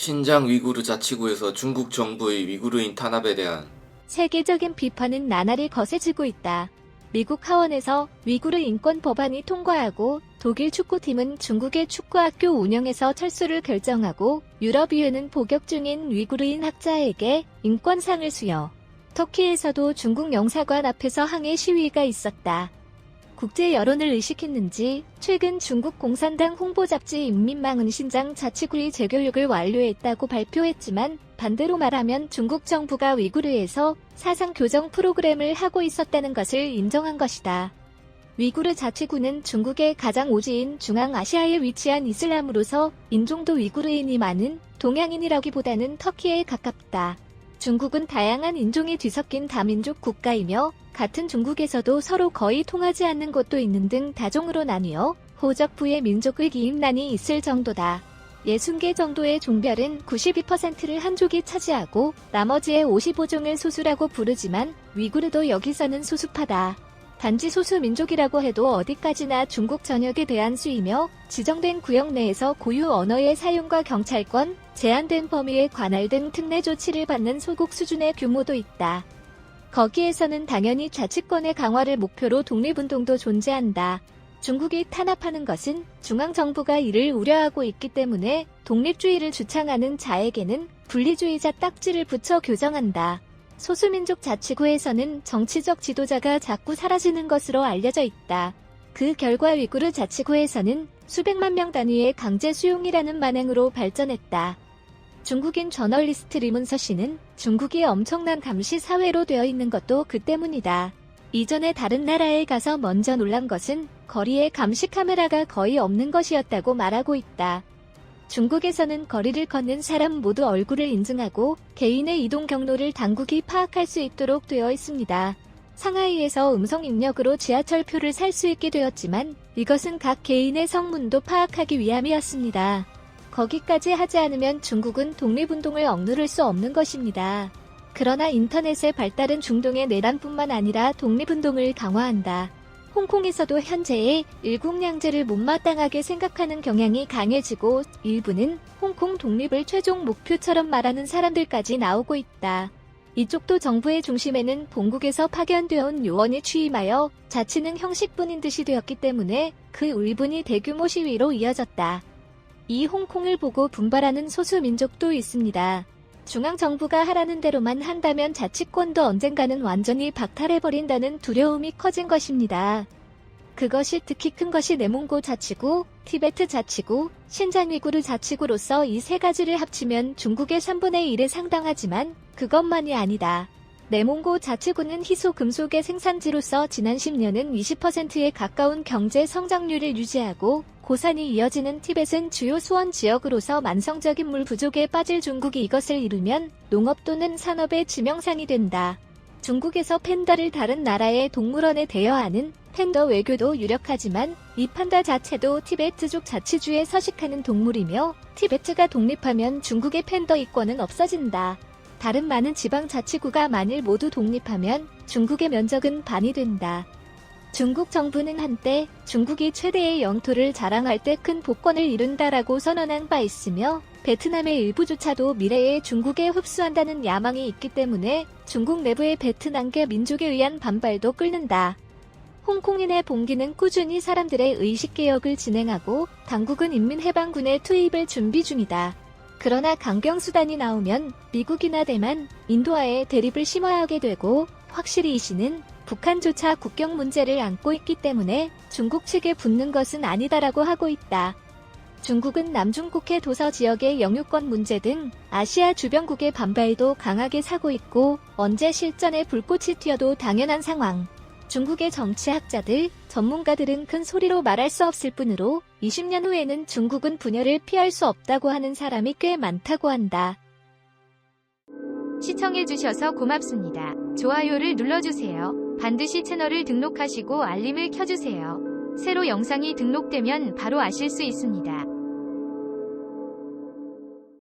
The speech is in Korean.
신장 위구르 자치구에서 중국 정부의 위구르인 탄압에 대한 세계적인 비판은 나날이 거세지고 있다. 미국 하원에서 위구르 인권 법안이 통과하고 독일 축구팀은 중국의 축구학교 운영에서 철수를 결정하고 유럽의회는 복역 중인 위구르인 학자에게 인권상을 수여. 터키에서도 중국 영사관 앞에서 항해 시위가 있었다. 국제 여론을 의식했는지 최근 중국 공산당 홍보 잡지 인민망은 신장 자치구의 재교육을 완료했다고 발표했지만 반대로 말하면 중국 정부가 위구르에서 사상 교정 프로그램을 하고 있었다는 것을 인정한 것이다. 위구르 자치구는 중국의 가장 오지인 중앙아시아에 위치한 이슬람으로서 인종도 위구르인이 많은 동양인이라기보다는 터키에 가깝다. 중국은 다양한 인종이 뒤섞인 다민족 국가이며 같은 중국에서도 서로 거의 통하지 않는 곳도 있는 등 다종으로 나뉘어 호적부의 민족의 기임란이 있을 정도다. 60개 정도의 종별은 92%를 한족이 차지하고 나머지의 55종을 소수라고 부르지만 위구르도 여기서는 소수파다. 단지 소수민족이라고 해도 어디까지나 중국 전역에 대한 수이며 지정된 구역 내에서 고유 언어의 사용과 경찰권, 제한된 범위의 관할 등 특례 조치를 받는 소국 수준의 규모도 있다. 거기에서는 당연히 자치권의 강화를 목표로 독립운동도 존재한다. 중국이 탄압하는 것은 중앙정부가 이를 우려하고 있기 때문에 독립주의를 주창하는 자에게는 분리주의자 딱지를 붙여 교정한다. 소수민족 자치구에서는 정치적 지도자가 자꾸 사라지는 것으로 알려져 있다. 그 결과 위구르 자치구에서는 수백만 명 단위의 강제 수용이라는 만행으로 발전했다. 중국인 저널리스트 리문서 씨는 중국이 엄청난 감시 사회로 되어 있는 것도 그 때문이다. 이전에 다른 나라에 가서 먼저 놀란 것은 거리에 감시 카메라가 거의 없는 것이었다고 말하고 있다. 중국에서는 거리를 걷는 사람 모두 얼굴을 인증하고 개인의 이동 경로를 당국이 파악할 수 있도록 되어 있습니다. 상하이에서 음성 입력으로 지하철표를 살 수 있게 되었지만 이것은 각 개인의 성문도 파악하기 위함이었습니다. 거기까지 하지 않으면 중국은 독립운동을 억누를 수 없는 것입니다. 그러나 인터넷의 발달은 중동의 내란뿐만 아니라 독립운동을 강화한다. 홍콩에서도 현재의 일국량제를 못마땅하게 생각하는 경향이 강해지고 일부는 홍콩 독립을 최종 목표처럼 말하는 사람들까지 나오고 있다. 이쪽도 정부의 중심에는 본국에서 파견되어 온 요원이 취임하여 자치는 형식뿐인 듯이 되었기 때문에 그 울분이 대규모 시위로 이어졌다. 이 홍콩을 보고 분발하는 소수민족도 있습니다. 중앙정부가 하라는 대로만 한다면 자치권도 언젠가는 완전히 박탈해버린다는 두려움이 커진 것입니다. 그것이 특히 큰 것이 내몽고 자치구, 티베트 자치구, 신장 위구르 자치구로서 이 세 가지를 합치면 중국의 3분의 1에 상당하지만 그것만이 아니다. 내몽고 자치구는 희소 금속의 생산지로서 지난 10년은 20%에 가까운 경제 성장률을 유지하고 고산이 이어지는 티벳은 주요 수원 지역으로서 만성적인 물 부족에 빠질 중국이 이것을 이루면 농업 또는 산업의 지명상이 된다. 중국에서 팬다를 다른 나라의 동물원에 대여하는 팬더 외교도 유력하지만 이 판다 자체도 티베트족 자치주에 서식하는 동물이며 티베트가 독립하면 중국의 팬더 이권은 없어진다. 다른 많은 지방 자치구가 만일 모두 독립하면 중국의 면적은 반이 된다. 중국 정부는 한때 중국이 최대의 영토를 자랑할 때 큰 복권을 이룬다라고 선언한 바 있으며 베트남의 일부조차도 미래에 중국에 흡수한다는 야망이 있기 때문에 중국 내부의 베트남계 민족에 의한 반발도 끓는다. 홍콩인의 봉기는 꾸준히 사람들의 의식개혁을 진행하고 당국은 인민해방군의 투입을 준비 중이다. 그러나 강경수단이 나오면 미국이나 대만, 인도와의 대립을 심화하게 되고 확실히 이 시는 북한조차 국경 문제를 안고 있기 때문에 중국 측에 붙는 것은 아니다라고 하고 있다. 중국은 남중국해 도서 지역의 영유권 문제 등 아시아 주변국의 반발도 강하게 사고 있고 언제 실전에 불꽃이 튀어도 당연한 상황. 중국의 정치학자들, 전문가들은 큰 소리로 말할 수 없을 뿐으로 20년 후에는 중국은 분열을 피할 수 없다고 하는 사람이 꽤 많다고 한다. 시청해주셔서 고맙습니다. 좋아요를 눌러주세요. 반드시 채널을 등록하시고 알림을 켜주세요. 새로 영상이 등록되면 바로 아실 수 있습니다.